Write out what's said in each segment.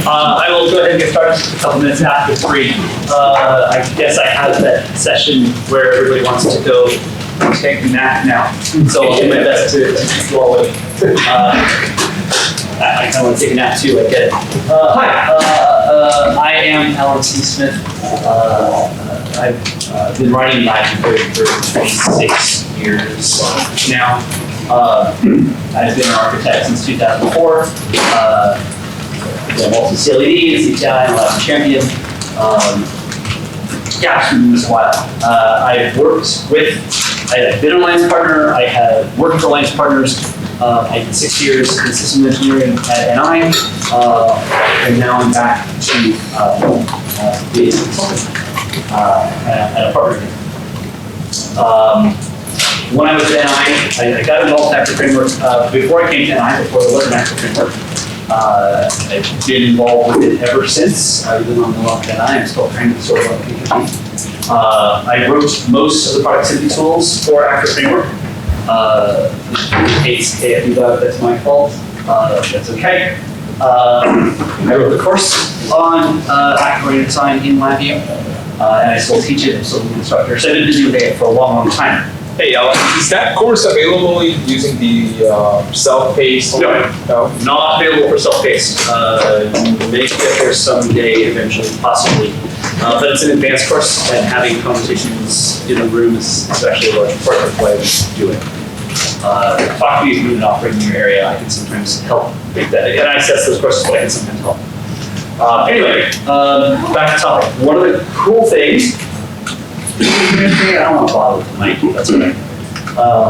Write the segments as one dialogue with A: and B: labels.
A: I will go ahead and get started a couple minutes after 3. I guess I have that session where everybody wants to go take a nap now. So I'll do my best to keep you all awake. I kind of want to take a nap too, I get it. Hi, I am Alan C. Smith. I've been writing LabVIEW for 26 years now. I've been an architect since 2004. I'm also CLA, CTI, and Lab champion. Yeah, it's been doing this a while. I've been an alliance partner. I have worked for alliance partners. I did 6 years in system engineering at NI, and now I'm back to being a consultant at a partner. When I was at NI, I got involved in Active Framework before I came to NI, before there was an Active Framework. I've been involved with it ever since. I've been on the long at NI. I'm still trying to sort of PHP. I wrote most of the productivity tools for Active Framework. That's my fault. That's okay. I wrote the course on active-oriented design in LabVIEW, and I still teach it. I'm still an instructor. So I've been busy with it for a long, long time.
B: Hey, is that course available using the self-paced?
A: No, not available for self-paced. Maybe get there someday, eventually, possibly. But it's an advanced course, and having conversations in the room is actually a large part of why we do it. Talk to me if you have an offering in your area. I can sometimes help make that. And I assess those courses, but I can sometimes help. Anyway, back to topic. One of the cool things. I don't want to bother with the mic, that's okay.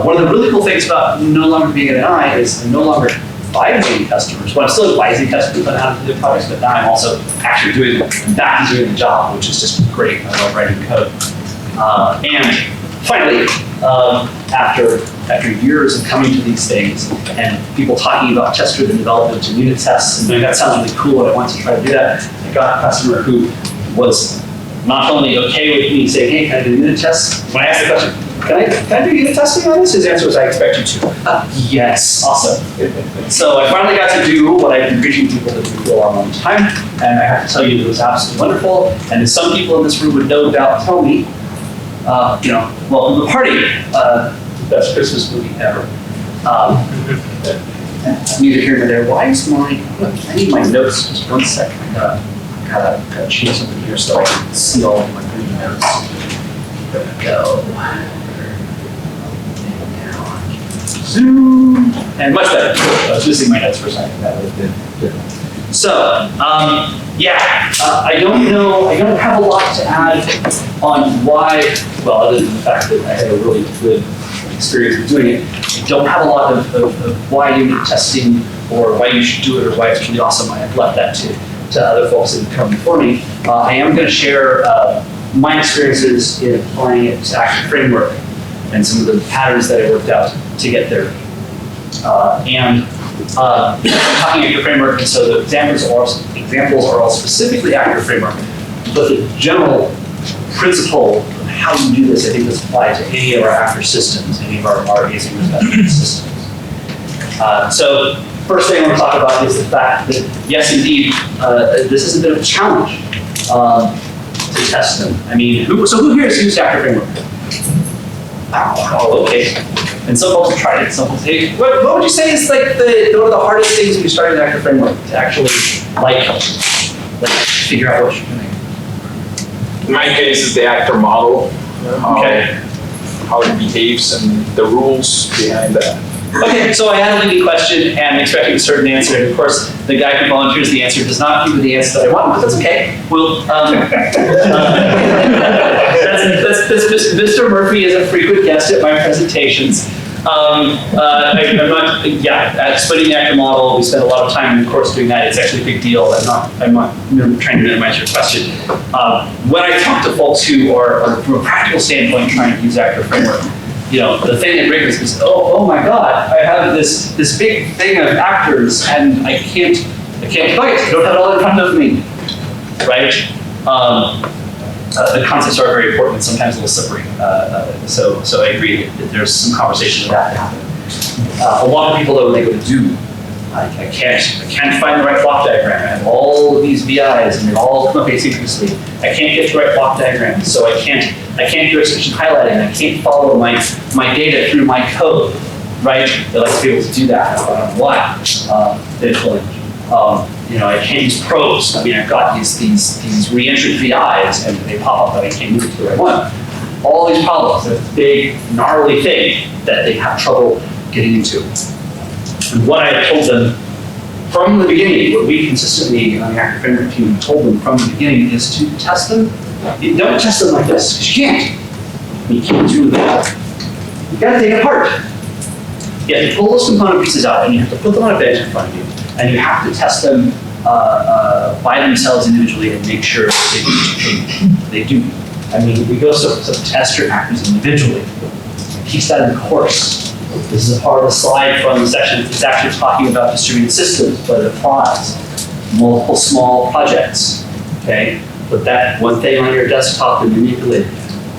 A: One of the really cool things about no longer being at NI is I'm no longer advising customers. Well, I'm still advising customers on how to do products, but now I'm also actually doing the job, which is just great. I love writing code. And finally, after years of coming to these things and people talking about test-driven development and unit tests, and doing that sounds really cool, and I want to try to do that, I got a customer who was not only okay with me saying, hey, can I do unit tests? When I asked the question, can I do unit testing on this? His answer was, I expect you to. Yes, awesome. So I finally got to do what I've been preaching people to do for a long, long time, and I have to tell you, it was absolutely wonderful. And as some people in this room would no doubt tell me, welcome to the party. Best Christmas movie ever. Neither here nor there. Why is I need my notes, just 1 second. Gotta change something here so I can see all of my green notes. There we go. Zoom. And much better. I was missing my notes for a second. That would have been good. So, I don't have a lot to add on why, well, other than the fact that I had a really good experience with doing it. I don't have a lot of why unit testing or why you should do it or why it's really awesome. I have left that to other folks that have come before me. I am going to share my experiences in applying it to Active Framework and some of the patterns that I worked out to get there. I'm talking Active Framework, and so the examples are all specifically Active Framework, but the general principle of how you do this, I think, does apply to any of our actor systems, any of our asynchronous systems. So first thing I want to talk about is the fact that, yes, indeed, this is a bit of a challenge to test them. I mean, who here has used Active Framework? Oh, okay. And some folks have tried it. Some folks hate it. What would you say is like one of the hardest things when you start an Active Framework to actually figure out what you're doing?
B: In my case, is the actor model.
A: Okay.
B: How it behaves and the rules behind that.
A: Okay, so I had a leading question and expecting a certain answer, and of course, the guy who volunteers the answer does not give me the answer that I want, but that's okay. Well, Mr. Murphy is a frequent guest at my presentations. Splitting the actor model, we spend a lot of time in the course doing that. It's actually a big deal. I'm not trying to minimize your question. When I talk to folks who are, from a practical standpoint, trying to use Active Framework, the thing that breaks is, oh my God, I have this big thing of actors, and I can't fight. I don't have it all in front of me, right? The concepts are very important and sometimes a little slippery. So I agree that there's some conversation about that happen. A lot of people, though, when they go to do I can't find the right block diagram. I have all of these VIs and they all come up asynchronously. I can't get the right block diagram, so I can't do exception highlighting. I can't follow my data through my code, right? They like to be able to do that. I don't know why. I can't use probes. I mean, I've got these re-entry VIs and they pop up and I can't move it to the right one. All these problems, that's a big, gnarly thing that they have trouble getting into. And what I told them from the beginning, what we consistently on the active framework team told them from the beginning is to test them. You don't test them like this, because you can't. You can't do that. You gotta take it apart. You have to pull those component pieces out and you have to put them on a bench in front of you. And you have to test them by themselves individually and make sure they do. I mean, we go so test your actors individually. Teach that in the course. This is a part of the slide from the section that's actually talking about distributed systems, but it applies. Multiple small projects, okay? Put that one thing on your desktop and manipulate it.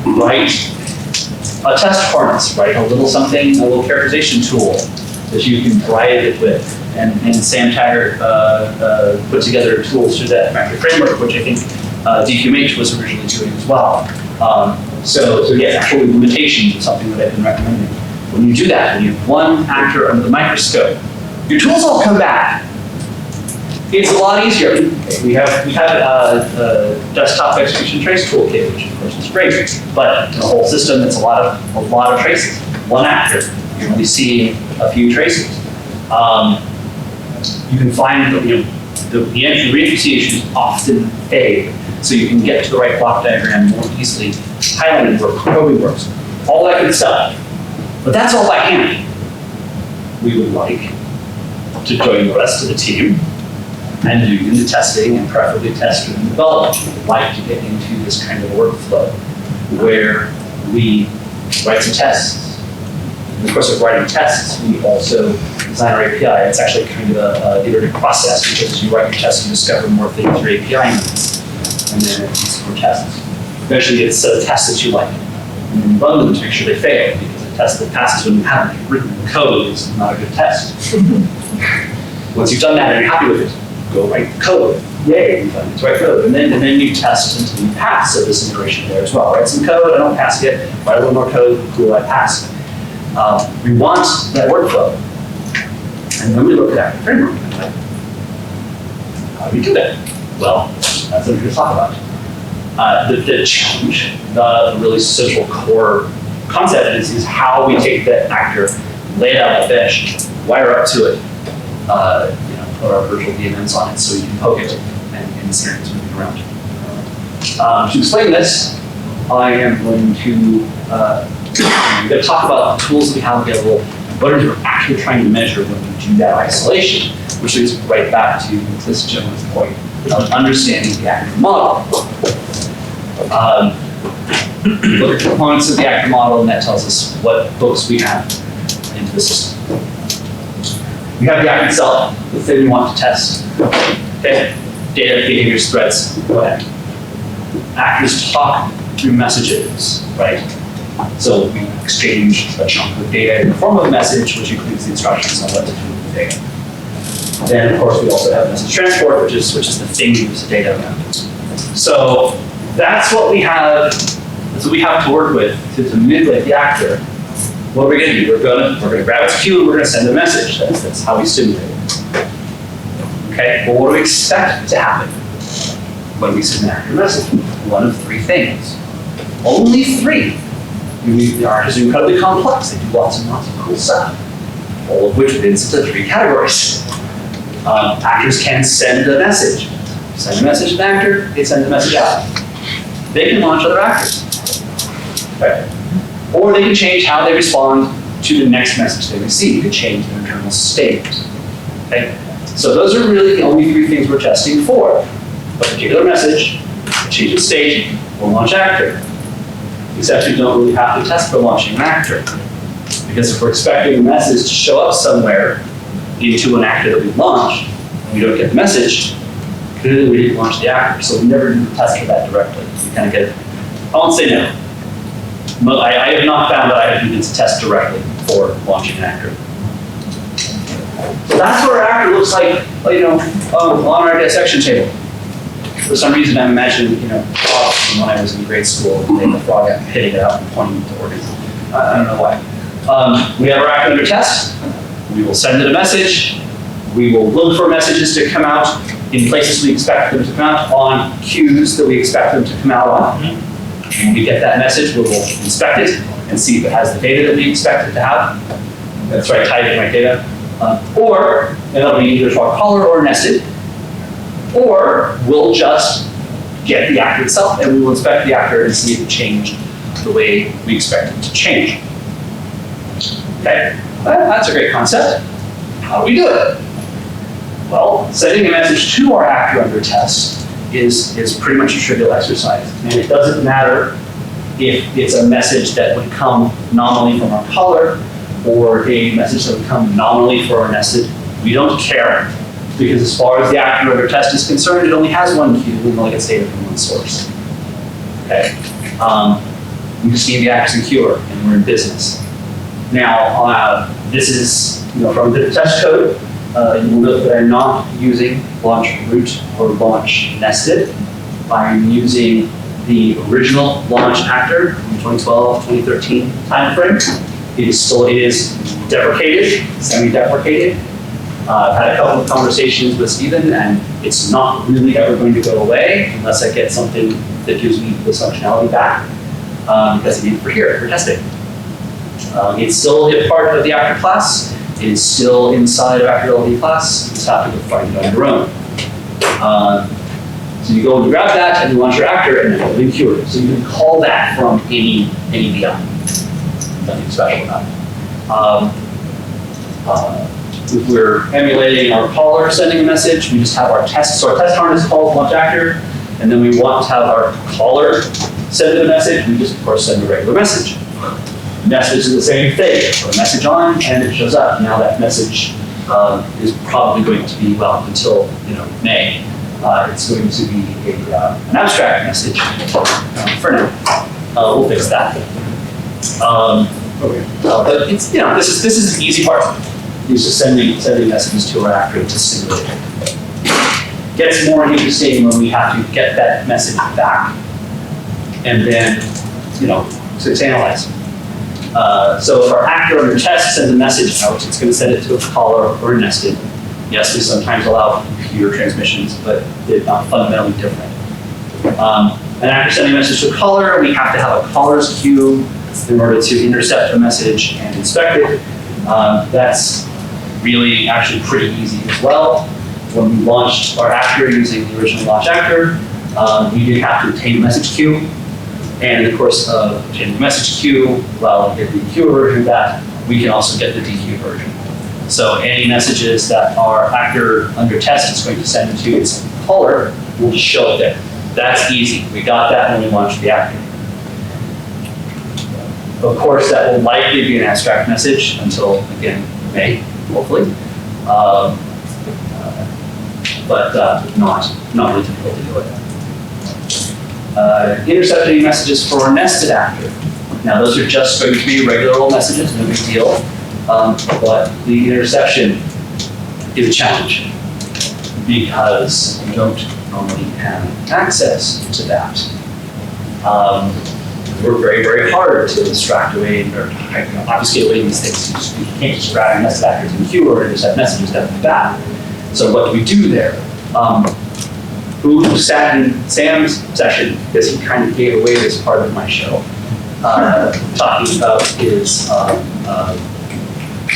A: Write a test harness, right? A little something, a little characterization tool that you can drive it with. And Sam Taggart put together tools through that framework, which I think DQMH was originally doing as well. So yes, actual implementation is something that I've been recommending. When you do that, when you have one actor under the microscope, your tools all come back. It's a lot easier. We have a desktop execution trace toolkit, which of course is great, but in the whole system, it's a lot of traces. One actor, you're only seeing a few traces. You can find the entry reassociations often fade, so you can get to the right block diagram more easily. Highlighting works, probing works, all that good stuff. But that's all by hand. We would like to join the rest of the team and do unit testing and preferably test and development. We would like to get into this kind of workflow where we write some tests. In the course of writing tests, we also design our API. It's actually kind of an iterative process because as you write your tests, you discover more things through API notes. And then it's more tests. Eventually you get a set of tests that you like. And then you run them to make sure they fail, because a test that passes when you haven't written code is not a good test. Once you've done that and you're happy with it, go write the code. Yay, you've done the right code. And then you test until you pass. So this integration there as well. Write some code, I don't pass it. Write a little more code, cool, I pass. We want that workflow. And then we look at the framework. Like, how do we do that? Well, that's what we're going to talk about. The challenge, the really central core concept is how we take that actor, lay it out on the bench, wire up to it, put our virtual VMs on it so you can poke it and see it's moving around. To explain this, I am going to I'm going to talk about the tools that we have available, what are we actually trying to measure when we do that isolation, which leads right back to this gentleman's point of understanding the actor model. Look at the components of the actor model, and that tells us what hooks we have into the system. We have the actor itself, the thing we want to test. Okay, data, behaviors, threats, go ahead. Actors talk through messages, right? So we exchange a chunk of data in the form of a message, which includes the instructions on what to do with the data. Then, of course, we also have message transport, which is the thing we use the data around. So that's what we have. That's what we have to work with to manipulate the actor. What are we going to do? We're going to grab its cue and we're going to send a message. That's how we stimulate it. Okay. Well, what do we expect to happen when we send an actor message? One of three things. Only three. The actors are incredibly complex. They do lots and lots of cool stuff, all of which fits into three categories. Actors can send a message. Send a message to the actor, they send the message out. They can launch other actors. Okay. Or they can change how they respond to the next message they receive. You can change their internal state. Okay? So those are really the only three things we're testing for. A particular message, change its state, or launch actor. Except we don't really have to test for launching an actor. Because if we're expecting a message to show up somewhere into an actor that we've launched, and we don't get the message, clearly we didn't launch the actor. So we never do the test for that directly. We kind of get, I won't say no. But I have not found that I have needed to test directly for launching an actor. So that's what our actor looks like, on our dissection table. For some reason, I'm imagining, frogs from when I was in grade school, and the frog got hitting it out and pointing to organs. I don't know why. We have our actor under test. We will send it a message. We will look for messages to come out in places we expect them to come out, on queues that we expect them to come out on. When we get that message, we will inspect it and see if it has the data that we expect it to have. That's right, type in my data. And that'll be either for caller or nested. Or we'll just get the actor itself and we will inspect the actor and see if it changed the way we expect it to change. Okay, that's a great concept. How do we do it? Well, sending a message to our actor under test is pretty much a trivial exercise. And it doesn't matter if it's a message that would come nominally from our caller or a message that would come nominally for our nested. We don't care, because as far as the actor under test is concerned, it only has one queue and only gets data from one source. Okay, we just need the actors and queuer, and we're in business. Now, this is from the test code. You will note that I'm not using launch root or launch nested. I'm using the original launch actor from 2012, 2013 timeframe. It is deprecated, semi-deprecated. I've had a couple of conversations with Stephen, and it's not really ever going to go away unless I get something that gives me this functionality back, because I need it for testing. It's still a part of the actor class. It is still inside of actor LD class. You just have to go find it on your own. So you go and grab that, and you launch your actor, and then it'll be cured. So you can call that from any VI. Nothing special about it. If we're emulating our caller sending a message, we just have our test. So our test harness calls launch actor, and then we want to have our caller send a message. We just, of course, send a regular message. Message is the same thing. Put a message on, and it shows up. Now that message is probably going to be, well, until May. It's going to be an abstract message for now. We'll fix that. But it's this is the easy part. It's just sending messages to our actor to simulate it. Gets more interesting when we have to get that message back and then to analyze. So if our actor under test sends a message out, it's going to send it to a caller or a nested. Yes, we sometimes allow computer transmissions, but they're not fundamentally different. An actor sending a message to a caller, we have to have a caller's queue in order to intercept a message and inspect it. That's really actually pretty easy as well. When we launched our actor using the original launch actor, we did have to obtain a message queue. And in the course of obtaining the message queue, while we get the queue version of that, we can also get the DQ version. So any messages that our actor under test is going to send to its caller will just show up there. That's easy. We got that when we launched the actor. Of course, that will likely be an abstract message until, again, May, hopefully. But not really difficult to do it. Intercepting messages for a nested actor. Now, those are just going to be regular old messages, no big deal. But the interception is a challenge because you don't normally have access to that. We're very, very hard to abstract away or obfuscate away these things. You can't just grab nested actors in the queue or intercept messages that like that. So what do we do there? Who sat in Sam's session, because he kind of gave away this part of my show, talking about his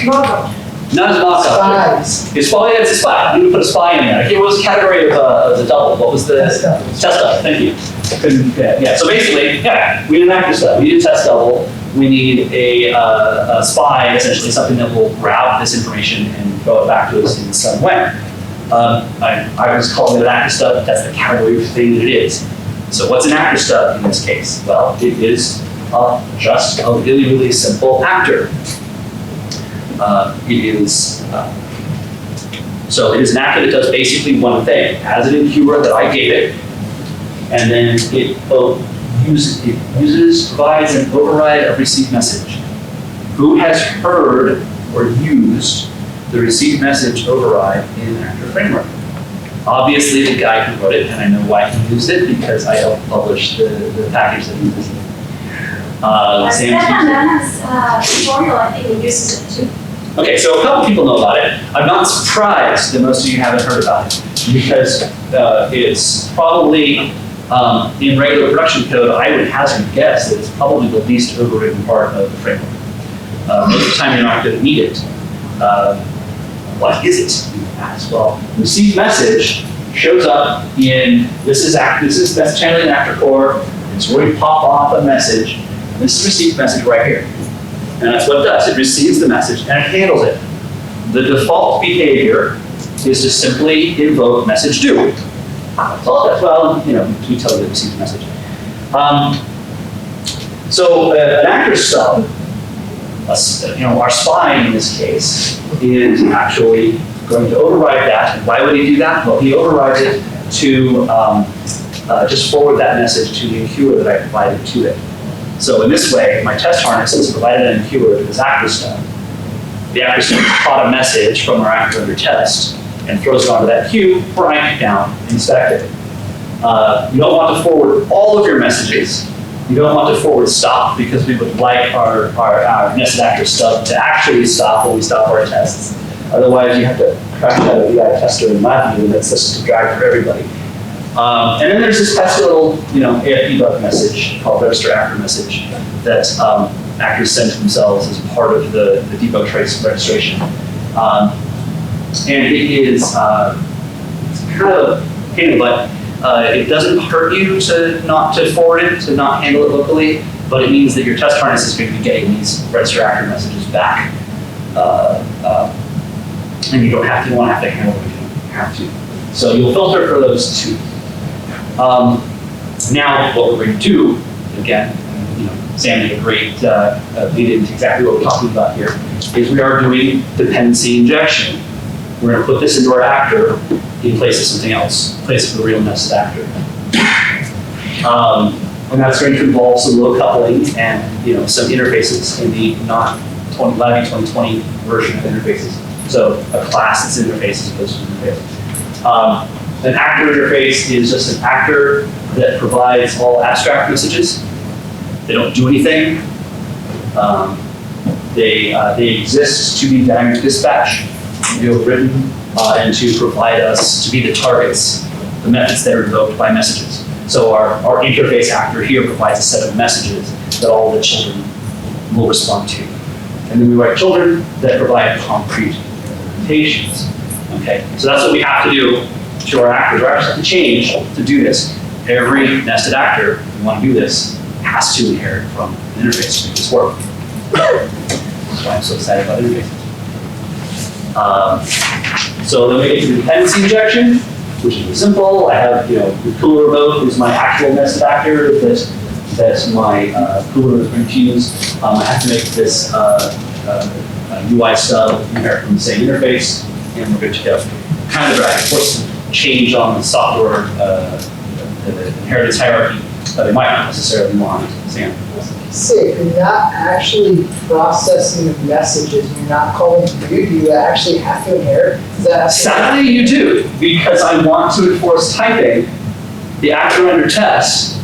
C: Mock-up.
A: not his mock-up.
C: Spies.
A: His spy, it's a spy. I'm going to put a spy in there. What was the category of the double? What was the
C: Test double.
A: Test double. Thank you. Yeah. So basically, we need an actor stuff. We need a test double. We need a spy, essentially something that will grab this information and throw it back to us in some way. I was calling it an actor stub, but that's the category of thing that it is. So what's an actor stub in this case? Well, it is just a really, really simple actor. It is an actor that does basically one thing. It has an enqueuer that I gave it, and then it provides an override of received message. Who has heard or used the received message override in actor framework. Obviously, the guy who wrote it, and I know why he used it, because I helped publish the package that he used.
C: Stefan Nana's tutorial, I think, uses it too.
A: Okay, so a couple people know about it. I'm not surprised that most of you haven't heard about it, because it's probably, in regular production code, I would hazard a guess that it's probably the least overridden part of the framework. Most of the time you're not going to need it. What is it? You ask. Well, received message shows up in, that's channeling actor core. It's where you pop off a message. This is received message right here. And that's what it does. It receives the message and it handles it. The default behavior is to simply invoke message do. That's all that's, well, we tell you to receive the message. So an actor stub, our spy in this case, is actually going to override that. And why would he do that? Well, he overrides it to just forward that message to the enqueuer that I provided to it. So in this way, my test harness has provided an enqueuer to this actor stub. The actor stub caught a message from our actor under test and throws it onto that queue, write it down, inspect it. You don't want to forward all of your messages. You don't want to forward stop, because we would like our nested actor stub to actually stop when we stop our tests. Otherwise, you have to crash out a VI tester in LabVIEW, and that's just a drag for everybody. And then there's this test little, AF debug message called register actor message that actors send to themselves as part of the debug trace registration. And it is it's kind of a pain in the butt. It doesn't hurt you to not to forward it, to not handle it locally, but it means that your test harness is going to be getting these register actor messages back. And you won't have to handle it if you don't have to. So you'll filter for those two. Now, what we're going to do, again, Sam did a great lead into exactly what we're talking about here, is we are doing dependency injection. We're going to put this into our actor in place of something else, in place of the real nested actor. And that's going to involve some low coupling and some interfaces in the not LabVIEW 2020 version of interfaces. So a class that's interface as opposed to an interface. An actor interface is just an actor that provides all abstract messages. They don't do anything. They exist to be dynamic dispatch, written, and to provide us to be the targets, the methods that are invoked by messages. So our interface actor here provides a set of messages that all the children will respond to. And then we write children that provide concrete implementations. Okay, so that's what we have to do to our actors. Our actors have to change to do this. Every nested actor who want to do this has to inherit from an interface to make this work. That's why I'm so excited about interfaces. So then we get to the dependency injection, which is really simple. I have, the cooler remote is my actual nested actor that my cooler is going to use. I have to make this UI stub inherit from the same interface, and we're good to go. Kind of drag, of course, change on the software the inheritance hierarchy that they might not necessarily want. Sam.
D: So if you're not actually processing the messages, you're not calling through, do you actually have to inherit?
A: Sadly, you do, because I want to enforce typing. The actor under test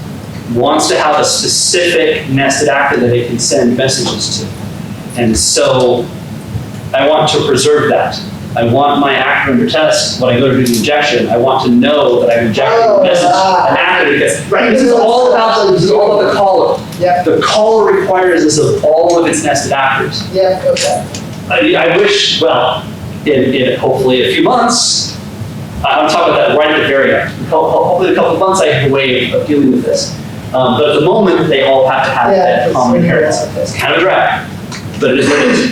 A: wants to have a specific nested actor that it can send messages to. And so I want to preserve that. I want my actor under test, when I go to do the injection, I want to know that I'm injecting the message an actor because this is all about the caller.
D: Yep.
A: The caller requires this of all of its nested actors.
D: Yeah, okay.
A: I wish, well, in hopefully a few months, I'm talking about that right at the very end. Hopefully in a couple of months I have a way of dealing with this. But at the moment, they all have to have that common inheritance. It's kind of a drag, but it is what it is.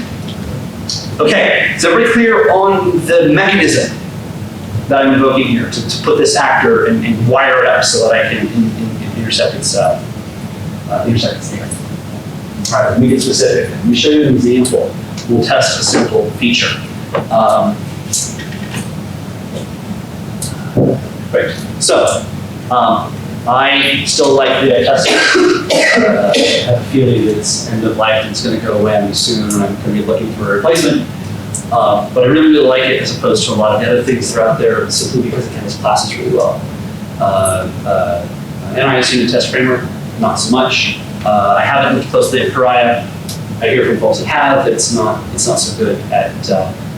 A: Okay, is everybody clear on the mechanism that I'm invoking here to put this actor and wire it up so that I can intercept its data? All right, let me get specific. Let me show you an example. We'll test a simple feature. Right. So, I still like the testing. I have a feeling that it's end of life and it's going to go away on me soon and I'm going to be looking for a replacement. But I really, really like it as opposed to a lot of the other things that are out there simply because it handles classes really well. NIS unit test framework, not so much. I haven't looked closely at Pariah. I hear from folks that have, it's not so good at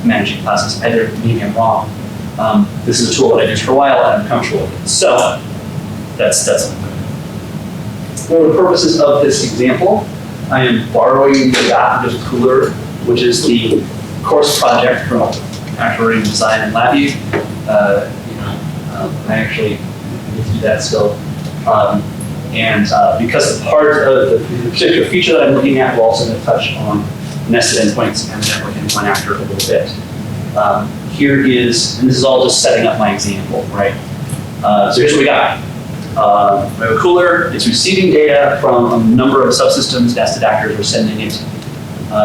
A: managing classes either. Maybe I'm wrong. This is a tool that I've used for a while and I'm comfortable with it. So that's for the purposes of this example, I am borrowing the Adaptive Cooler, which is the course project from Actuarial Design and LabVIEW. I actually need to do that still. Because part of the particular feature that I'm looking at, we're also going to touch on nested endpoints and network endpoint after a little bit. Here is, and this is all just setting up my example, right? So here's what we got. We have a cooler. It's receiving data from a number of subsystems. Nested actors are sending it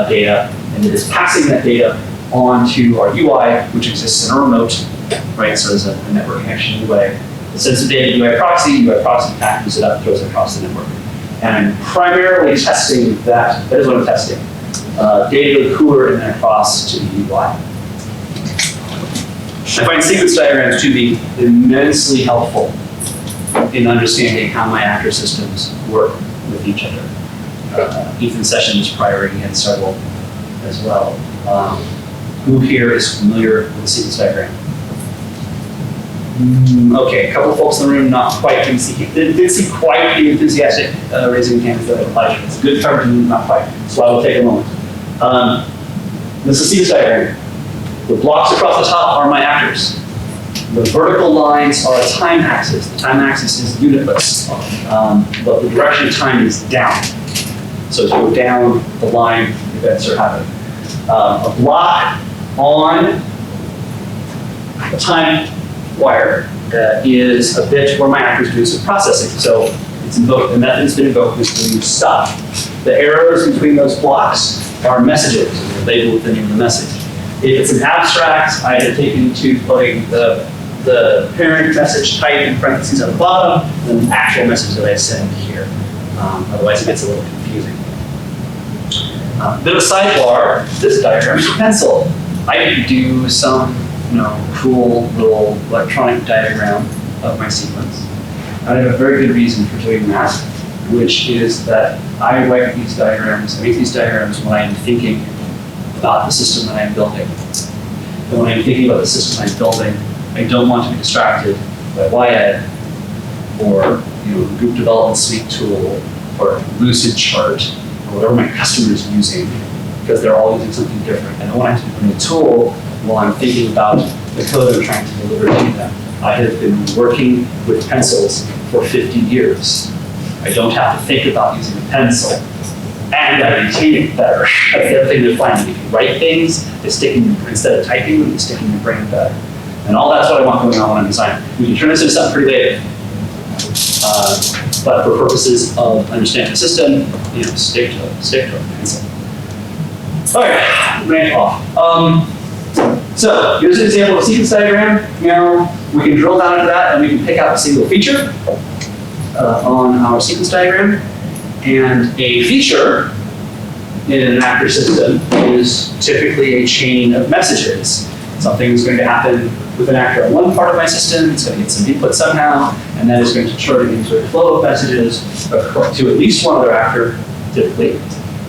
A: data, and it is passing that data onto our UI, which exists in a remote, right? So there's a network connection UI. It sends the data to UI proxy packages it up, throws it across the network. And I'm primarily testing that is what I'm testing. Data to the cooler and then across to the UI. I find sequence diagrams to be immensely helpful in understanding how my actor systems work with each other. Ethan Sessions' priority had several as well. Who here is familiar with the sequence diagram? Okay, a couple of folks in the room not quite didn't see quite the enthusiastic raising hands that I would like. It's a good coverage, not quite. So I will take a moment. This is the sequence diagram. The blocks across the top are my actors. The vertical lines are a time axis. The time axis is unitless, but the direction of time is down. So as you go down the line, events are happening. A block on a time wire is a bit where my actors do some processing. So it's invoked, the method's been invoked, which will use stop. The arrows between those blocks are messages, and they're labeled with the name of the message. If it's an abstract, I have taken to putting the parent message type in parentheses on the bottom, and the actual message that I send here. Otherwise it gets a little confusing. Bit of a sidebar, this diagram is a pencil. I could do some cool little electronic diagram of my sequence. And I have a very good reason for doing that, which is that I write these diagrams, I make these diagrams when I am thinking about the system that I'm building. And when I'm thinking about the system I'm building, I don't want to be distracted by YED or the group development suite tool or Lucid chart or whatever my customer is using, because they're all using something different. And I want to have to bring a tool while I'm thinking about the code I'm trying to deliver to them. I have been working with pencils for 50 years. I don't have to think about using a pencil, and I retain it better. That's the other thing to find. If you write things, they stick in your, instead of typing them, they stick in your brain better. And all that's what I want going on when I'm designing. We can turn this into something pretty big. But for purposes of understanding the system, stick to a pencil. All right, branch off. So here's an example of a sequence diagram. We can drill down into that and we can pick out a single feature on our sequence diagram. And a feature in an actor system is typically a chain of messages. Something is going to happen with an actor on one part of my system, it's going to get some input somehow, and that is going to turn into a flow of messages to at least one other actor, typically,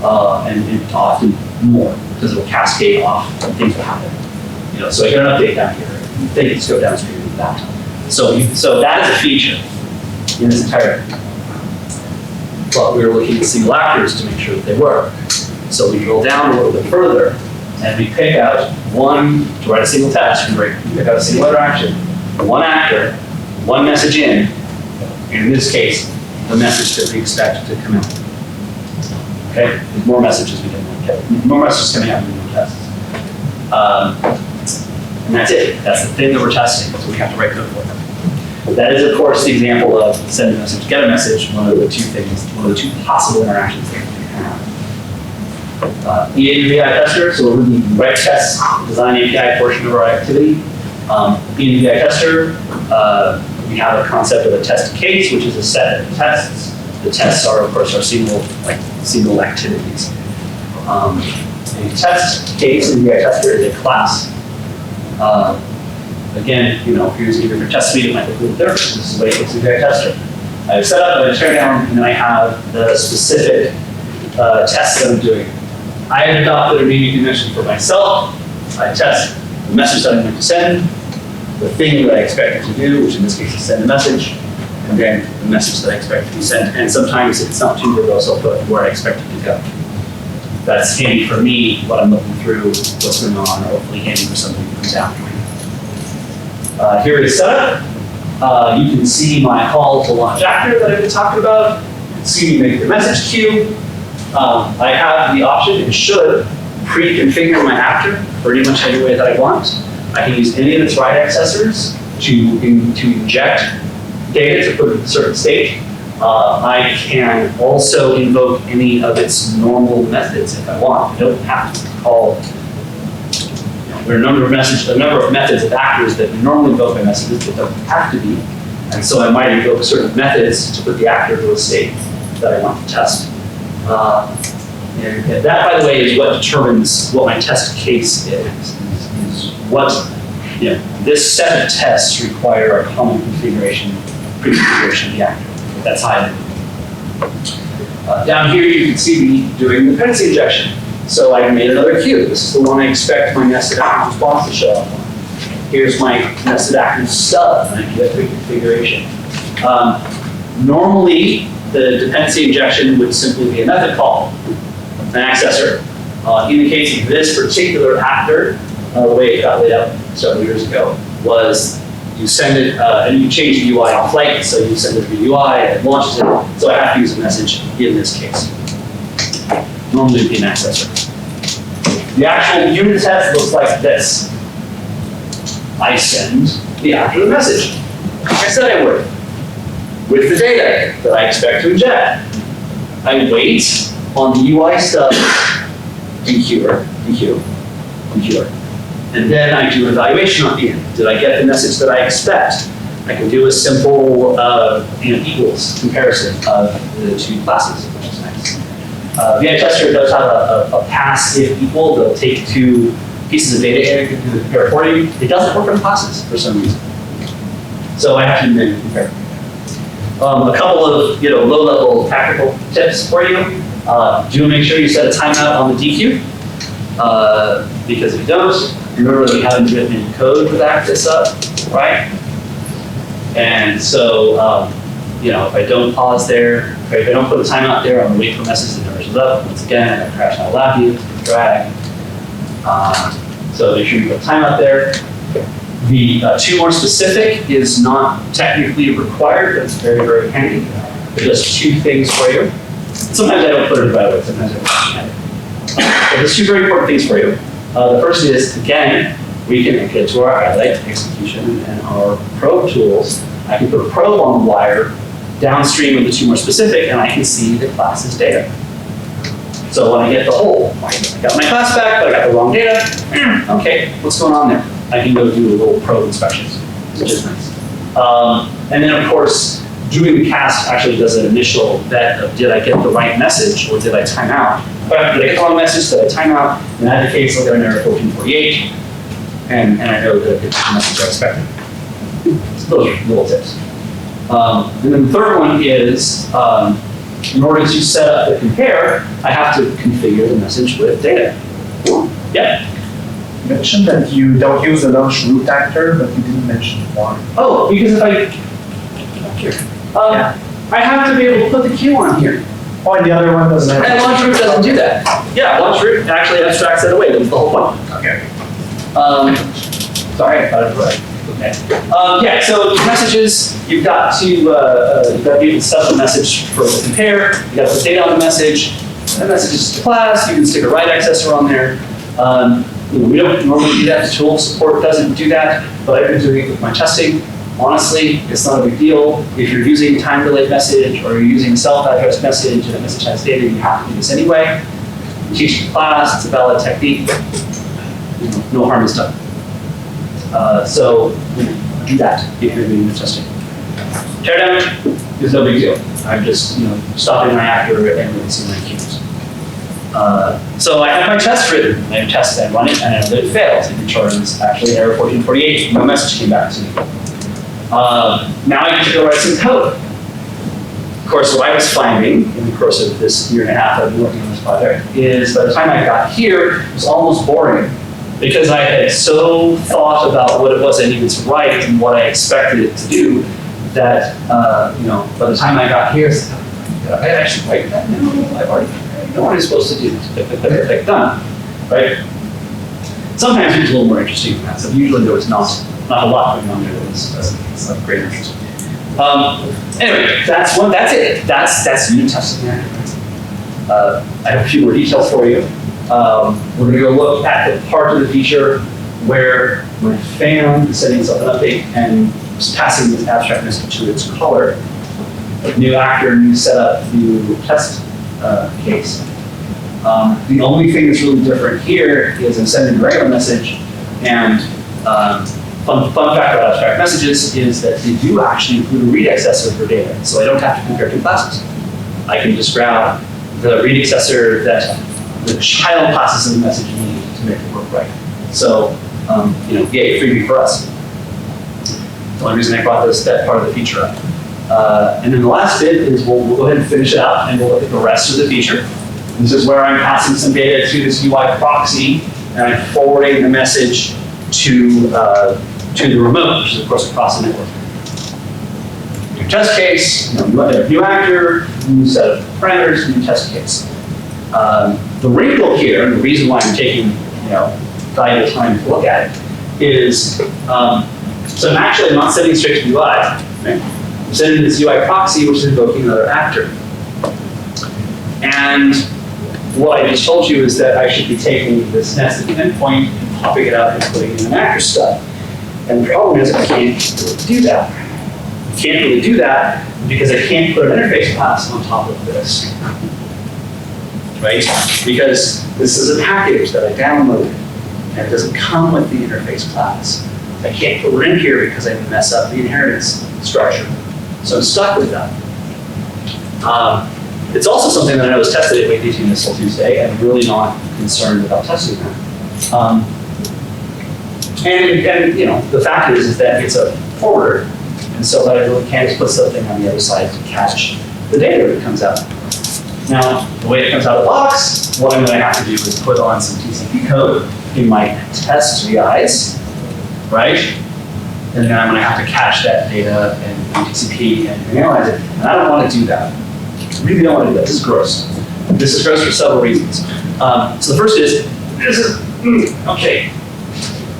A: and often more, because it will cascade off and things will happen. So I get an update down here, and things go downstream of that. So that is a feature in this entire thing. But we were looking at single actors to make sure that they work. So we drill down a little bit further, and we pick out one, to write a single test, we pick out a single interaction, one actor, one message in, and in this case, the message that we expect to come out. Okay, there's more messages we didn't want to get. More messages coming out than we tests. And that's it. That's the thing that we're testing, so we have to write code for it. That is, of course, the example of send a message, get a message, one of the two possible interactions that we can have. EAPI tester, so we're going to write tests, design API portion of our activity. EAPI tester, we have a concept of a test case, which is a set of tests. The tests are, of course, our single activities. A test case in VI tester is a class. Again, if you're using a different test suite, it might look a little different. This is the way it looks in VI tester. I have set up, I tear down, and then I have the specific tests that I'm doing. I have adopted a naming convention for myself. I test the message that I'm going to send, the thing that I expect it to do, which in this case is send a message, and then the message that I expect it to be sent. And sometimes if it's not too good, I'll also put where I expect it to go. That's handy for me, what I'm looking through, what's going on, or hopefully handy for somebody who comes after me. Here is setup. You can see my call to launch actor that I've been talking about. You can see me make the message queue. I have the option, and should, pre-configure my actor pretty much any way that I want. I can use any of its write accessors to inject data to put it in a certain state. I can also invoke any of its normal methods if I want. I don't have to call. There are a number of methods of actors that normally invoke my messages that don't have to be. And so I might invoke certain methods to put the actor to a state that I want to test. And that, by the way, is what determines what my test case is what, this set of tests require a common pre-configuration of the actor. That's high. Down here, you can see me doing the dependency injection. So I made another queue. This is the one I expect my nested active response to show up on. Here's my nested active stub, and I do that pre-configuration. Normally, the dependency injection would simply be a method call, an accessor. In the case of this particular actor, the way it got laid out several years ago was you send it, and you change the UI on flight, so you send it to the UI and it launches it. So I have to use a message in this case. Normally it'd be an accessor. The actual unit test looks like this. I send the actor the message, like I said I would, with the data that I expect to inject. I wait on the UI stuff, enqueue, and then I do an evaluation on the end. Did I get the message that I expect? I can do a simple equals comparison of the two classes, which is nice. VI tester does have a pass if equal. They'll take two pieces of data and do the compare for you. It doesn't work on classes for some reason. So I have to manually compare. A couple of low-level tactical tips for you. Do make sure you set a timeout on the DQ. Because if you don't, remember that we haven't written any code to back this up, right? And so, if I don't pause there, if I don't put a timeout there, I'm gonna wait for a message that never shows up. Once again, I crash out LabVIEW, drag. So make sure you put a timeout there. The two more specific is not technically required, but it's very, very handy. It does two things for you. Sometimes I don't put it by the way, sometimes I don't. But there's two very important things for you. The first is, again, we can get to our highlight, execution, and our probe tools. I can put a probe on the wire downstream of the two more specific, and I can see the class's data. So when I get the whole, I got my class back, but I got the wrong data. Okay, what's going on there? I can go do a little probe inspections, which is nice. And then, of course, doing the cast actually does an initial vet of did I get the right message or did I time out? Did I get the wrong message? Did I time out? In that case, I'll get an error 1448, and I know that it's the message I expected. So those are little tips. And then the third one is, in order to set up the compare, I have to configure the message with data. Yeah?
E: You mentioned that you don't use the launch root actor, but you didn't mention why.
A: Oh, because if I, here. I have to be able to put the queue on here.
E: Oh, and the other one doesn't have.
A: And launch root doesn't do that. Yeah, launch root actually abstracts it away. That's the whole point.
E: Okay.
A: Sorry, I thought it was right. Okay. Yeah, so messages, you've got to be able to set up a message for the compare. You got to put data on the message. That message is to class. You can stick a write accessor on there. We don't normally do that. The tool support doesn't do that, but I've been doing it with my testing. Honestly, it's not a big deal. If you're using time-delayed message or you're using self-addressed message and a message has data, you have to do this anyway. You teach the class, it's a valid technique. No harm is done. So do that if you're doing the testing. Teardown is no big deal. I'm just stopping my actor and releasing my queues. So I have my test written, I test it, I run it, and it fails. It returns actually error 1448, no message came back to me. Now I get to go write some code. Of course, what I was finding in the course of this year and a half I've been working on this project is by the time I got here, it was almost boring because I had so thought about what it was I needed to write and what I expected it to do that, by the time I got here, I actually write that now. I've already know what I'm supposed to do. Click done, right? Sometimes it's a little more interesting than that. So usually there was not a lot going on there that was of great interest. Anyway, that's it. That's unit testing there. I have a few more details for you. We're going to go look at the part of the feature where my fan is setting itself an update and passing this abstract message to its caller. New actor, new setup, new test case. The only thing that's really different here is I'm sending a regular message, and fun fact about abstract messages is that they do actually include a read accessor for data, so I don't have to compare two classes. I can just grab the read accessor that the child classes in the message need to make it work right. So, yay, freebie for us. The only reason I brought that part of the feature up. And then the last bit is we'll go ahead and finish it out, and we'll look at the rest of the feature. This is where I'm passing some data to this UI proxy, and I'm forwarding the message to the remote, which is of course across the network. New test case, new actor, new set of parameters, new test case. The wrinkle here, and the reason why I'm taking valuable time to look at it, is so I'm not sending straight to UI. Right? I'm sending this UI proxy, which is invoking another actor. And what I just told you is that I should be taking this nested endpoint and popping it out and putting in an actor stub. And the problem is I can't really do that. I can't really do that because I can't put an interface class on top of this. Right? Because this is a package that I downloaded and it doesn't come with the interface class. I can't put it in here because I mess up the inheritance structure. So I'm stuck with that. It's also something that I know was tested at WATT Missile Tuesday, and I'm really not concerned about testing that. And the fact is that it's a forwarder, and so that I really can't just put something on the other side to catch the data that comes out. Now, the way it comes out of the box, what I'm going to have to do is put on some TCP code in my test VIs, right? And then I'm going to have to catch that data and TCP and analyze it. And I don't want to do that. I really don't want to do that. This is gross. This is gross for several reasons. So the first is, okay.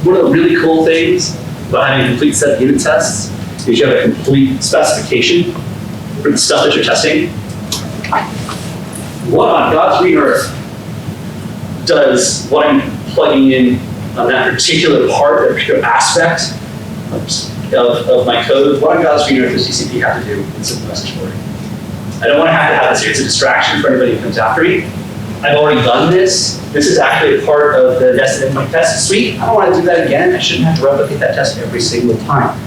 A: One of the really cool things about having a complete set of unit tests is you have a complete specification for the stuff that you're testing. What on God's green earth does what I'm plugging in on that particular part, that particular aspect of my code, what on God's green earth does TCP have to do in simple message forwarding? I don't want to have this here. It's a distraction for anybody who comes after me. I've already done this. This is actually a part of the nested endpoint test suite. I don't want to do that again. I shouldn't have to replicate that test every single time.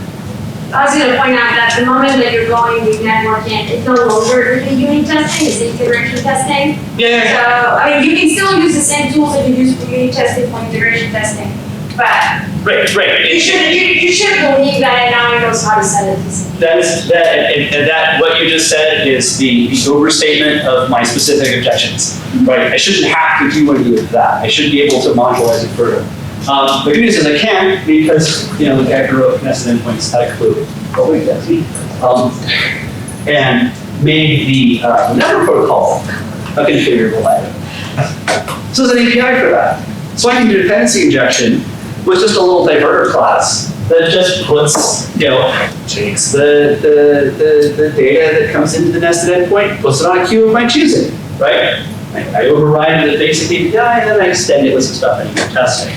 C: I was going to point out that the moment that you're going with networking, it's no longer the unit testing, it's integration testing.
A: Yeah.
C: So, you can still use the same tools that you use for unit testing for integration testing. But
A: Right.
C: you should believe that it now knows how to set it.
A: That what you just said is the overstatement of my specific objections. Right. I shouldn't have to do any of that. I should be able to modularize it further. The good news is I can because the guy who wrote nested endpoints had a clue. Oh wait, that's me. And made the network protocol a configurable item. So there's an API for that. So I can do dependency injection with just a little diverter class that just puts, takes the data that comes into the nested endpoint, puts it on a queue of my choosing, right? I override the basic API and then I extend it with some stuff I need for testing.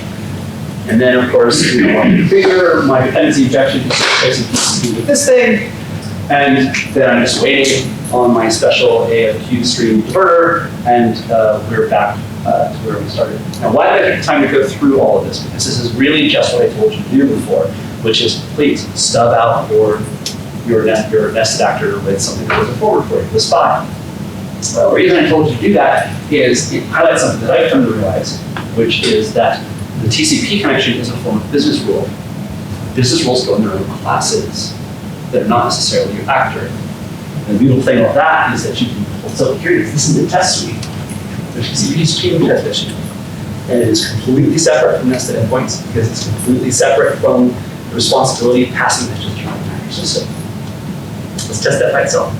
A: And then of course, I'll configure my dependency injection basically with this thing, and then I'm just waiting on my special AFQ stream diverter, and we're back to where we started. Now, why did I take the time to go through all of this? Because this is really just what I told you to do before, which is please stub out your nested actor with something that goes forward for you, the spy. Well, the reason I told you to do that is it highlights something that I've come to realize, which is that the TCP connection is a form of business rule. Business rules go in their own classes that are not necessarily your actor. And the beautiful thing about that is that you can, so here it is, this is the test suite. The TCP's chain transmission. And it is completely separate from nested endpoints because it's completely separate from the responsibility of passing messages around the actor system. Let's test that by itself.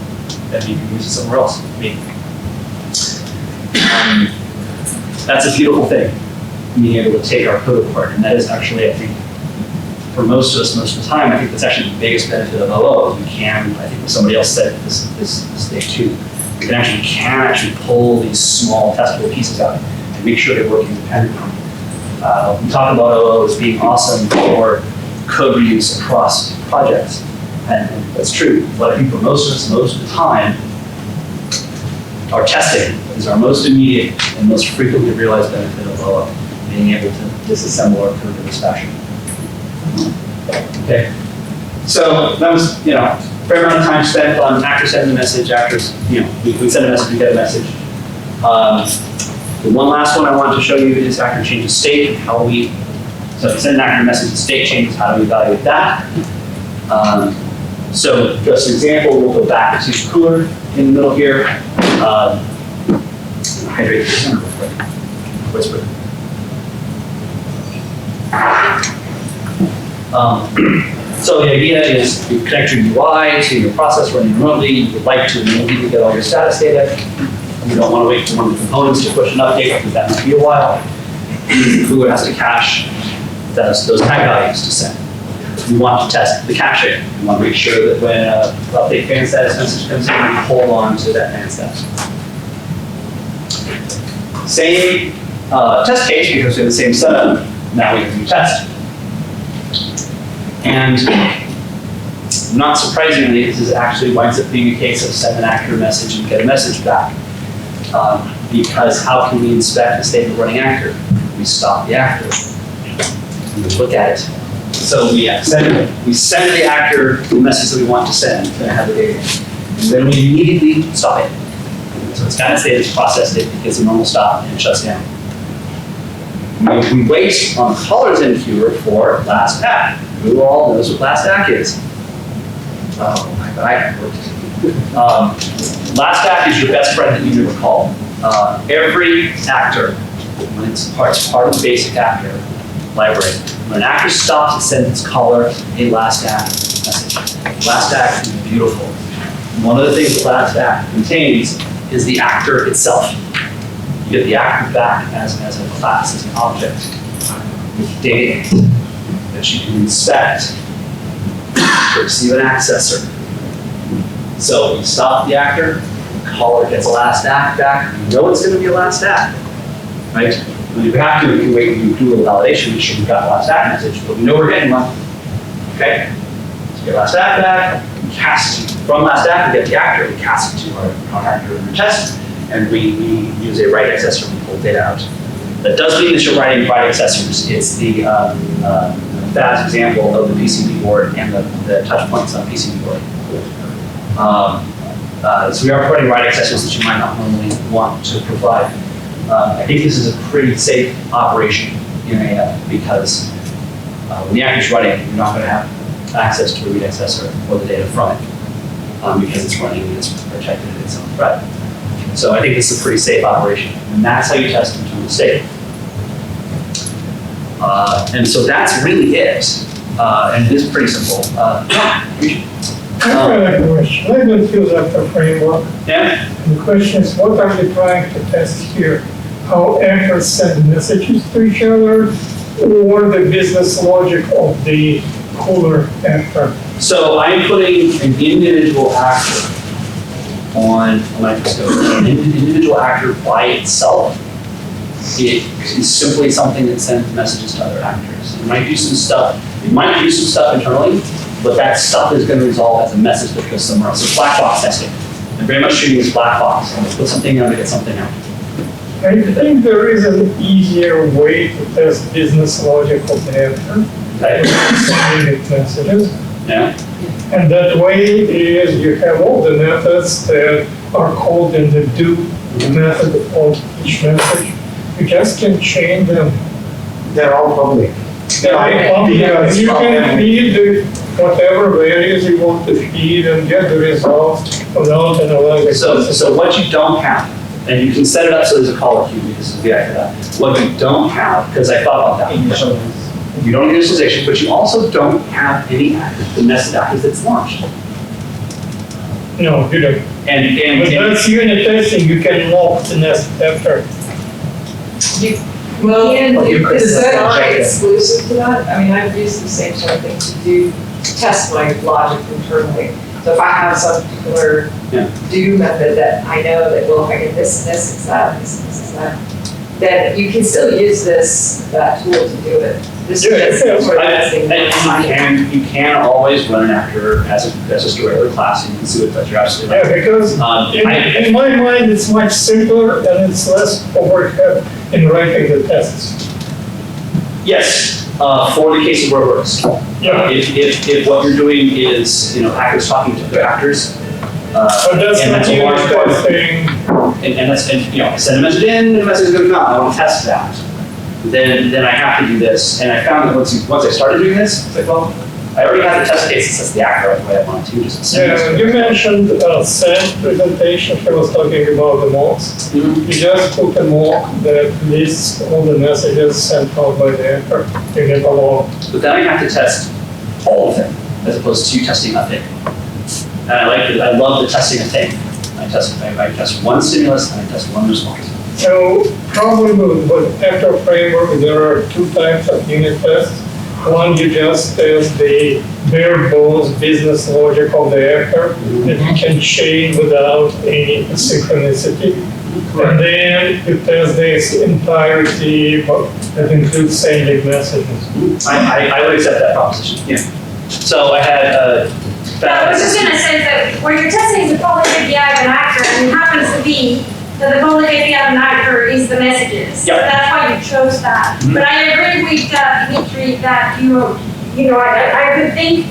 A: Then you can use it somewhere else. That's a beautiful thing, being able to take our code apart. And that is actually, I think, for most of us, most of the time, I think that's actually the biggest benefit of OO. You can, I think somebody else said this day too, you can actually pull these small testable pieces out and make sure they work independently. We talk about OO as being awesome for code reuse across projects. And that's true, but I think for most of us, most of the time, our testing is our most immediate and most frequently realized benefit of OO, being able to disassemble our code in this fashion. Okay, so that was, a fair amount of time spent on actors sending a message, actors, we send a message, we get a message. The one last one I wanted to show you is actor changes state, so if you send an actor a message, the state changes, how do we evaluate that? So just an example, we'll go back to cooler in the middle here. Hydrate this one real quick. Whisper. So the idea is you connect your UI to your process running remotely. You would like to immediately get all your status data. You don't want to wait for one of the components to push an update because that might be a while. Cooler has to cache those tag values to send. We want to test the caching. We want to make sure that when an update fan status message comes in, we hold on to that fan status. Same test case because we have the same setup. Now we can retest. And not surprisingly, this actually winds up being a case of send an actor message and get a message back. Because how can we inspect the state of running actor? We stop the actor. We look at it. So we send the actor the message that we want to send, and have the data. And then we immediately stop it. So it's kind of stated, it's processed, it gets a normal stop, and it shuts down. We wait on the caller's end viewer for last act. Who all knows what last act is? Oh, my God. Last act is your best friend that you never call. Every actor, when it's part of the basic actor library, when an actor stops, it sends its caller a last act message. Last act is beautiful. One of the things the last act contains is the actor itself. You get the actor back as a class, as an object, with data that you can inspect to receive an accessor. So we stop the actor, the caller gets a last act back. You know it's going to be a last act, right? When you have to, we can wait and do a little validation, make sure we got the last act message, but we know we're getting one. Okay? So get last act back, we cast from last act, we get the actor, we cast it to our actor in the test, and we use a write accessor and pull data out. That does mean that you're writing write accessors. It's the fast example of the PCB board and the touch points on PCB board. So we are providing write accessors that you might not normally want to provide. I think this is a pretty safe operation in AF because when the actor's running, you're not going to have access to a read accessor or the data from it because it's running and it's protected in its own thread. So I think this is a pretty safe operation, and that's how you test in terms of state. And so that's really it, and it is pretty simple.
F: I have a question. LabVIEW is a framework.
A: Yeah?
F: And the question is, what are you trying to test here? How actors send messages to each other, or the business logic of the cooler actor?
A: So I'm putting an individual actor on a microscope. An individual actor by itself, it is simply something that sends messages to other actors. It might do some stuff. It might do some stuff internally, but that stuff is going to resolve as a message that goes somewhere else. So black box testing. I'm very much shooting this black box. I'm going to put something out to get something out.
F: I think there is an easier way to test business logic of the actor.
A: Okay.
F: Sending it messages.
A: Yeah.
F: And that way is you have all the methods that are called in the do method of each message. You just can change them.
E: They're all public.
F: You can feed whatever values you want to feed and get the results without analyzing.
A: So what you don't have, and you can set it up so there's a caller queue, this is the idea for that. What you don't have, because I thought about that. You don't have initialization, but you also don't have any active nested actors that's launched.
F: No, you don't.
A: And
F: But that's unit testing, you can lock the nest after.
G: Well, is that not
E: Check it.
G: exclusive to that? I mean, I've used the same sort of thing to do, test my logic internally. So if I have some particular
A: Yeah.
G: do method that I know that, well, if I get this and this, it's that, this and this is that, then you can still use that tool to do it. This is
F: Yeah,
G: just
F: yeah.
G: sort of testing.
A: And you can always run an actor as just a regular class, and you can see what you're absolutely
F: Yeah,
A: right.
F: because in my mind, it's much simpler and it's less overhead in writing the tests.
A: Yes, for the cases where it works.
F: Yeah.
A: If what you're doing is, actors talking to other actors,
F: But that's
A: and
F: not
A: that's a large
F: unit
A: part of
F: testing.
A: I send a message in, and the message is going to come out, I want to test that. Then I have to do this, and I found that once I started doing this, it's like, well, I already have the test case that says the actor the way I want to, just send
F: Yeah,
A: this.
F: you mentioned SAND presentation, he was talking about the mocks.
A: Mhm.
F: You just put a mock that lists all the messages sent out by the actor. You get a log.
A: But then I have to test all of them, as opposed to testing a thing. And I love the testing a thing. I test one stimulus and I test one response.
F: So probably with actor framework, there are two types of unit tests. One, you just test the bare bones business logic of the actor that you can chain without any synchronicity. And then you test this entirety that includes sending messages.
A: I would accept that proposition, yeah. So I had,
C: I was just gonna say that where you're testing the public API of an actor, and it happens to be that the public API of an actor is the messages. So
A: Yeah.
C: that's why you chose that.
A: Mhm.
C: But I agree with Dimitri that I could think,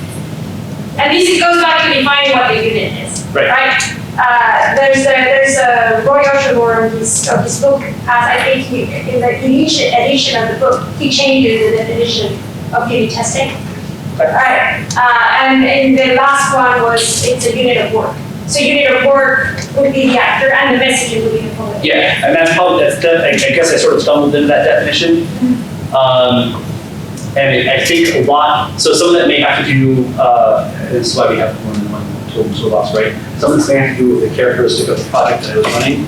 C: at least it goes back to defining what the unit is,
A: Right.
C: right? There's a Roy Oshafor of his book, I think in the edition of the book, he changes the definition of unit testing. Right, and in the last one it's a unit of work. So unit of work would be the actor and the messaging would be the public.
A: yeah, and that's probably, I guess I sort of stumbled into that definition. And I think a lot, so some of that may have to do, and this is why we have more than one toolbox, right? Some of this may have to do with the characteristic of the project that I was running,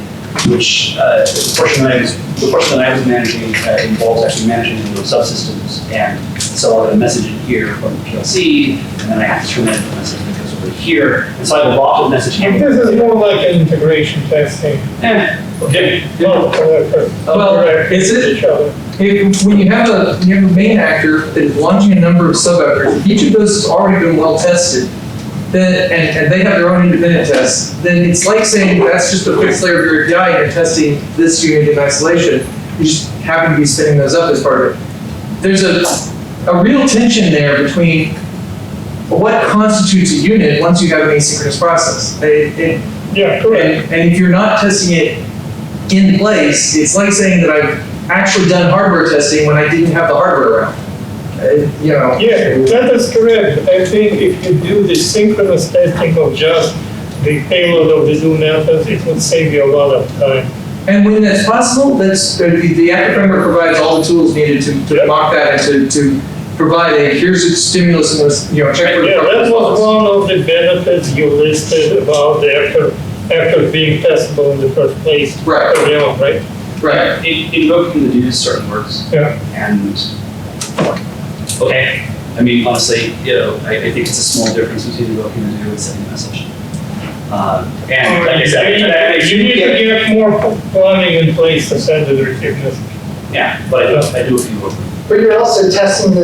A: which the portion that I was managing involves actually managing those subsystems. And so I'll get a message in here from the PLC, and then I have to turn that into a message that goes over here. And so I have a lot of message handling.
F: This is more like an integration testing.
A: Okay.
H: Well, is it-
F: Each other.
H: When you have a main actor that is launching a number of sub-actors, each of those has already been well tested, then, and they have their own independent tests, then it's like saying that's just a fixed layer of your API and you're testing this unit in isolation. You just happen to be spinning those up as part of it. There's a real tension there between what constitutes a unit once you have an asynchronous process.
F: Yeah, correct.
H: And if you're not testing it in place, it's like saying that I've actually done hardware testing when I didn't have the hardware around.
F: Yeah, that is correct. I think if you do the synchronous testing of just the payload of the do methods, it would save you a lot of time.
H: And when that's possible, the actor framework provides all the tools needed to mock that and to provide here's a stimulus and this, check for
F: Yeah, that was one of the benefits you listed about the actor being testable in the first place.
H: Right.
F: Early on, right?
H: Right.
A: Invoking the dues certainly works.
F: Yeah.
A: And, okay, I mean, honestly, I think it's a small difference between invoking the do and sending a message. And like I said,
F: You need to get more planning in place to send the receive message.
A: yeah, but I do a few of them.
D: But you're also testing the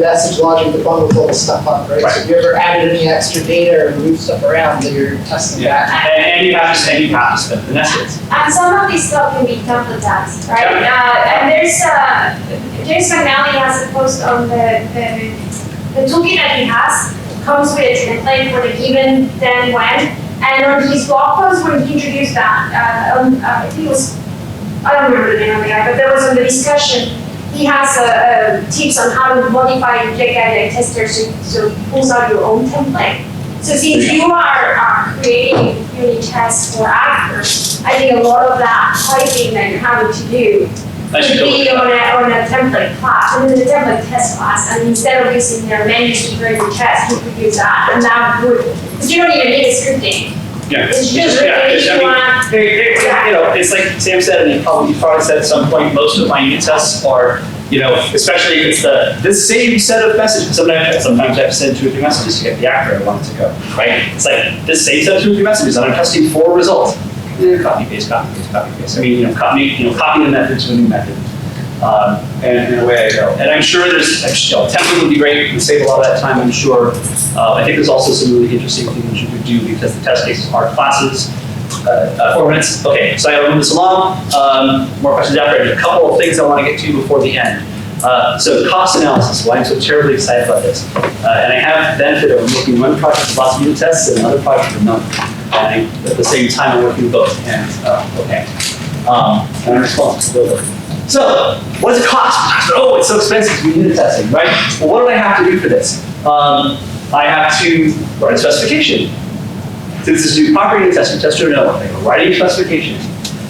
D: message logic that bundles all the stuff up, right? So if you ever added any extra data or moved stuff around, then you're testing that.
A: And you have to spend the nested.
C: And some of these stuff can be template tags, right? And there's James McNally has a post on the toolkit that he has comes with a template for the given, then, when. And on his blog post when he introduced that, I think it was, I don't remember the name of the guy, but there was on the discussion, he has tips on how to modify the JKI tester so it pulls out your own template. So since you are creating unit tests for actors, I think a lot of that typing that you're having to do could be on a template class, and then the template test class, and instead of using their menus to create your test, you could use that, and that would, because you don't even need a scripting.
A: Yeah.
C: It's just really if you want.
A: You know, it's like Sam said, and you probably said at some point, most of my unit tests are, you know, especially if it's the same set of messages. Sometimes I have to send 2 or 3 messages to get the actor I want it to go, right? It's like this same set of 2 or 3 messages, and I'm testing 4 results. Copy, paste, copy, paste, copy, paste. I mean, copy the method to a new method. And away I go. And I'm sure there's, templating would be great. It would save a lot of that time, I'm sure. I think there's also some really interesting things you could do because the test cases are classes. 4 minutes. Okay, so I will move this along. More questions after. I have a couple of things I want to get to before the end. So cost analysis, why I'm so terribly excited about this. And I have the benefit of working on one project with lots of unit tests and another project with none. And at the same time, I'm working with both. And and I'm responsible for both. So, what does it cost? Oh, it's so expensive to do unit testing, right? Well, what do I have to do for this? I have to write a specification. Since this is do proper unit testing, tester no, I have to write a specification.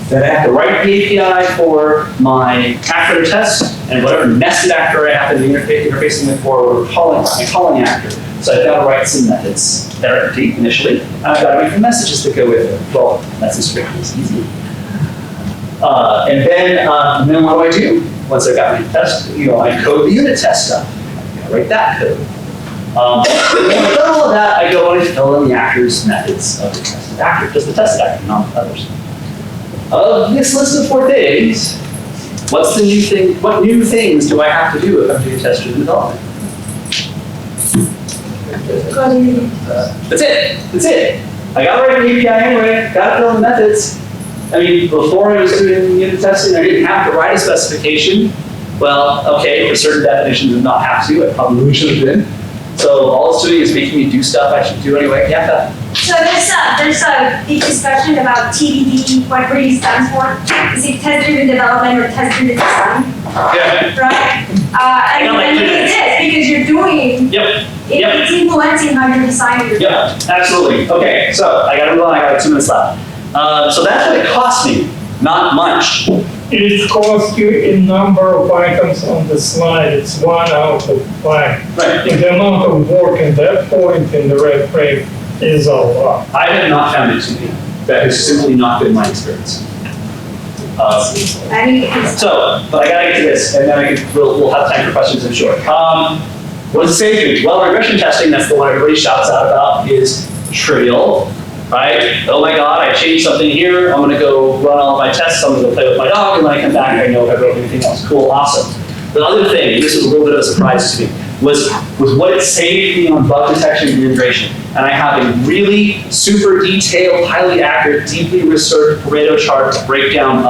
A: Then I have to write the API for my actor test and whatever nested actor I happen to be interfacing with for my calling actor. So I've got to write some methods that are empty initially, and I've got to write the messages that go with it. Well, that's as strict as easy. And then what do? Once I've got my test, I code the unit test stuff. I write that code. When I've done all of that, I go and I fill in the actor's methods of the tested actor, just the tested actor, not others. Of this list of 4 things, what's the new thing? What new things do I have to do if I'm doing test driven development? That's it. That's it. I got to write an API anyway. Got to fill in the methods. I mean, before I was doing unit testing, I didn't have to write a specification. Well, okay, for certain definitions, I not have to. I probably should have been. So all it's doing is making me do stuff I should do anyway. Yeah.
C: So there's a big discussion about TDD, what really stands for. Is it test-driven development or test-driven design?
A: Yeah.
C: Right? And it is because you're doing.
A: Yep.
C: It's influencing how you're designing your.
A: Yeah, absolutely. Okay, so I got to move on. I got 2 minutes left. So that's what it cost me. Not much.
F: It costs you a number of items on the slide. It's 1 out of 5.
A: Right.
F: And the amount of work in that point in the red frame is a lot.
A: I have not found it to be. That has simply not been my experience. So, but I gotta get to this, and then we'll have time for questions, I'm sure. What does it say? Well, regression testing, that's the one everybody shouts out about, is trivial, right? Oh my God, I changed something here. I'm gonna go run all of my tests. I'm gonna go play with my dog, and when I come back, I know if I wrote anything else. Cool, awesome. The other thing, and this was a little bit of a surprise to me, was what it saved me on bug detection and integration. And I have a really super detailed, highly accurate, deeply researched Pareto chart breakdown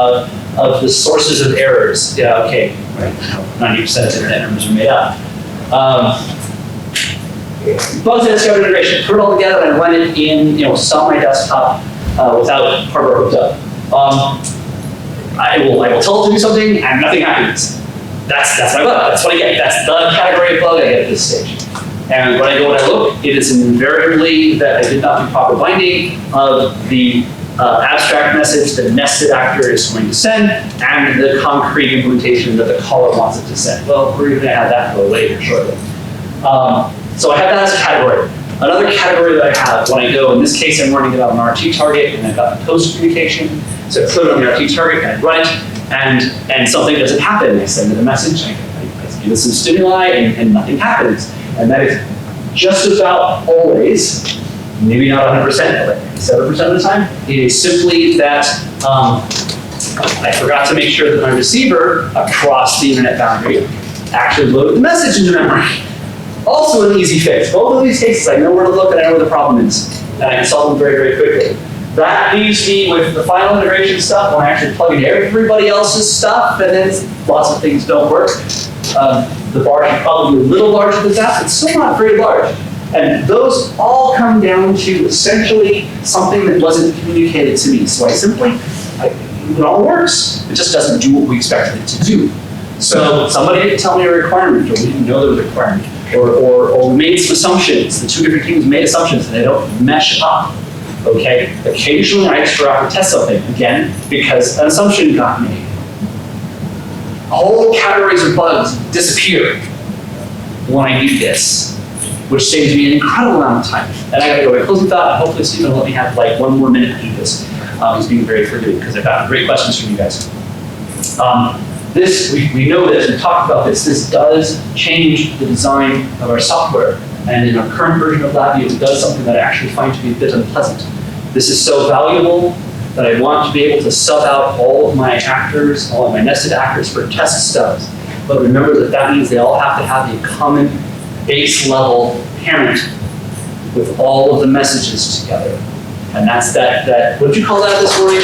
A: of the sources of errors. Yeah, okay, right. 90% of internet numbers are made up. Bugs and discovery integration, put it all together and run it in, some of my desktop without hardware hooked up. I will tell it to do something and nothing happens. That's my bug. That's what I get. That's the category of bug I get at this stage. And when I go and I look, it is invariably that I did not do proper binding of the abstract message the nested actor is going to send and the concrete implementation that the caller wants it to send. Well, we're going to have that go later shortly. So I have that as a category. Another category that I have when I go, in this case, I'm running it on an RT target and I've got the post communication. So I put it on the RT target and I run it. And something doesn't happen. I send it a message, I give it some stimuli, and nothing happens. And that is just about always, maybe not 100%, but like 7% of the time, it is simply that I forgot to make sure that my receiver across the internet boundary actually loaded the message into memory. Also an easy fix. Both of these cases, I know where to look and I know where the problem is. And I can solve them very, very quickly. That leaves me with the final integration stuff when I actually plug in everybody else's stuff, and then lots of things don't work. The bar is probably a little larger than that, but still not very large. And those all come down to essentially something that wasn't communicated to me. So it all works. It just doesn't do what we expected it to do. So somebody didn't tell me a requirement, or we didn't know there was a requirement, or we made some assumptions. The two different teams made assumptions and they don't mesh up. Okay? Occasionally I extra out to test something, again, because an assumption got made. Whole categories of bugs disappear when I do this, which saves me an incredible amount of time. And I gotta go to closing thought, and hopefully Stephen will let me have like 1 more minute to do this. He's being very forgiving because I've got great questions from you guys. We know this, we talked about this. This does change the design of our software. And in our current version of LabVIEW, it does something that I actually find to be a bit unpleasant. This is so valuable that I want to be able to sub out all of my actors, all of my nested actors for test stubs. But remember that means they all have to have a common base level parent with all of the messages together. And that's that what did you call that this morning?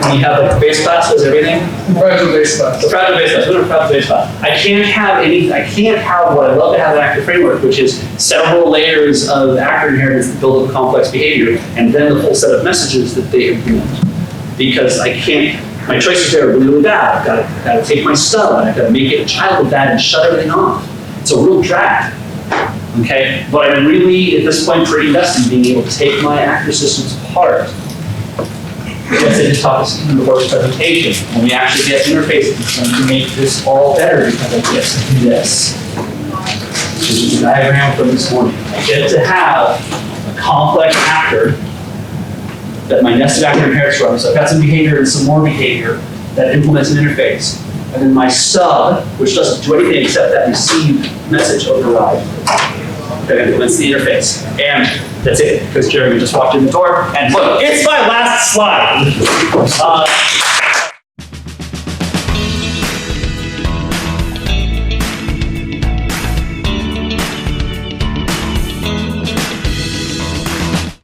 A: When you have like the base class was everything?
H: Fragile base class.
A: The fragile base class, what a fragile base class. I can't have what I love to have in actor framework, which is several layers of actor inheritance that build up complex behavior, and then the full set of messages that they implement. Because I can't, my choices there are really, really bad. I've got to take my stub and I've got to make it a child of that and shut everything off. It's a real drag. Okay, but I'm really, at this point, pretty invested in being able to take my actor systems apart. As I just talked to Stephen before this presentation, when we actually get interfaces, it's going to make this all better because I get to do this. This is a diagram from this morning. I get to have a complex actor that my nested actor inherits from. So I've got some behavior and some more behavior that implements an interface. And then my stub, which doesn't do anything except that receive message override, that implements the interface. And that's it, because Jeremy just walked in the door, and look, it's my last slide.